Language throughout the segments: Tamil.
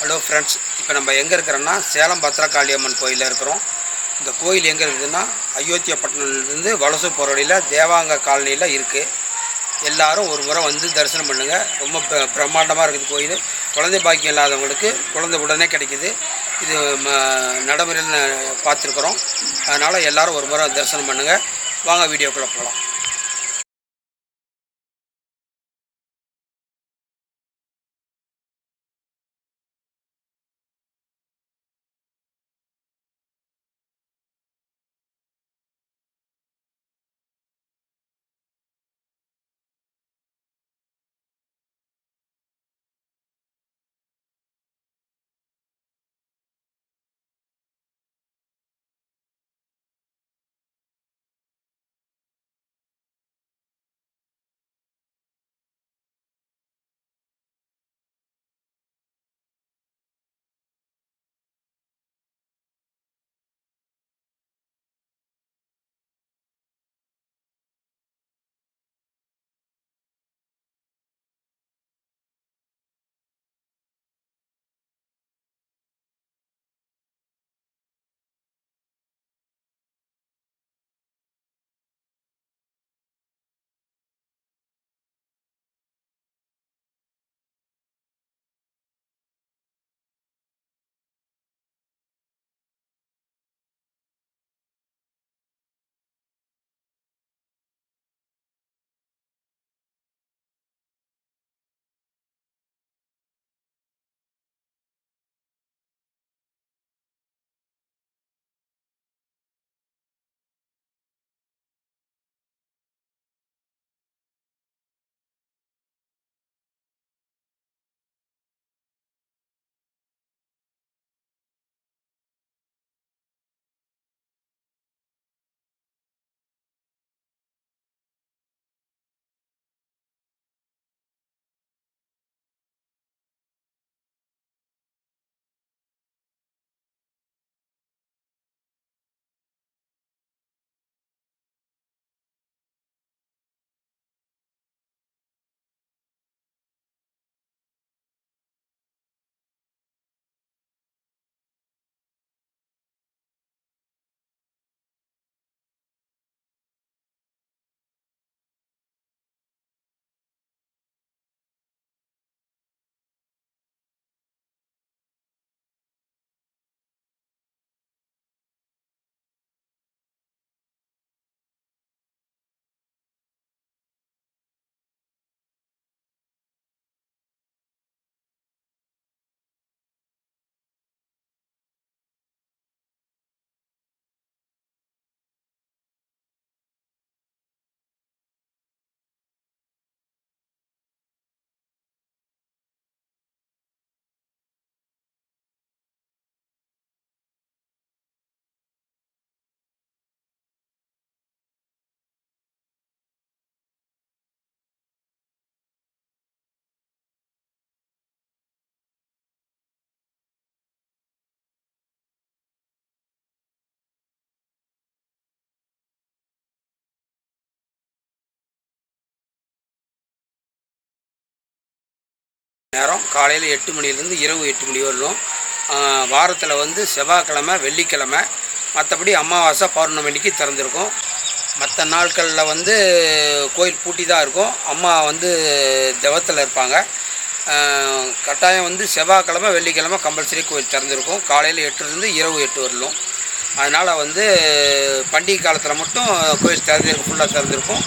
ஹலோ ஃப்ரெண்ட்ஸ், இப்போ நம்ம எங்கே இருக்கிறோன்னா சேலம் பத்ரகாளியம்மன் கோயிலில் இருக்கிறோம். இந்த கோயில் எங்கே இருக்குதுன்னா அயோத்தியாப்பட்டினத்துலேருந்து வலசு போகிற வழியில் தேவாங்க காலனியில் இருக்குது. எல்லோரும் ஒரு முறை வந்து தரிசனம் பண்ணுங்கள். ரொம்ப பிரம்மாண்டமாக இருக்குது கோயில். குழந்தை பாக்கியம் இல்லாதவங்களுக்கு குழந்தை உடனே கிடைக்கிது. இது நடைமுறையில் பார்த்துருக்குறோம். அதனால் எல்லோரும் ஒரு முறை தரிசனம் பண்ணுங்கள். வாங்க வீடியோக்குள்ளே போகலாம். நேரம் காலையில் 8 மணிலேருந்து இரவு 8 மணி வரலும். வாரத்தில் வந்து செவ்வாய்க்கிழமை, வெள்ளிக்கிழமை, மற்றபடி அமாவாசை பௌர்ணமிக்கு திறந்திருக்கும். மற்ற நாட்களில் வந்து கோயில் பூட்டி தான் இருக்கும். அம்மா வந்து தெவத்தில் இருப்பாங்க. கட்டாயம் வந்து செவ்வாய்க்கிழமை, வெள்ளிக்கிழமை கம்பல்சரி கோயில் திறந்திருக்கும். காலையில் 8லேருந்து இரவு 8 வரலும். அதனால் வந்து பண்டிகை காலத்தில் மட்டும் கோயில் திறந்திருக்கும், ஃபுல்லாக திறந்திருக்கும்.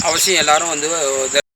அவசியம் எல்லோரும் வந்து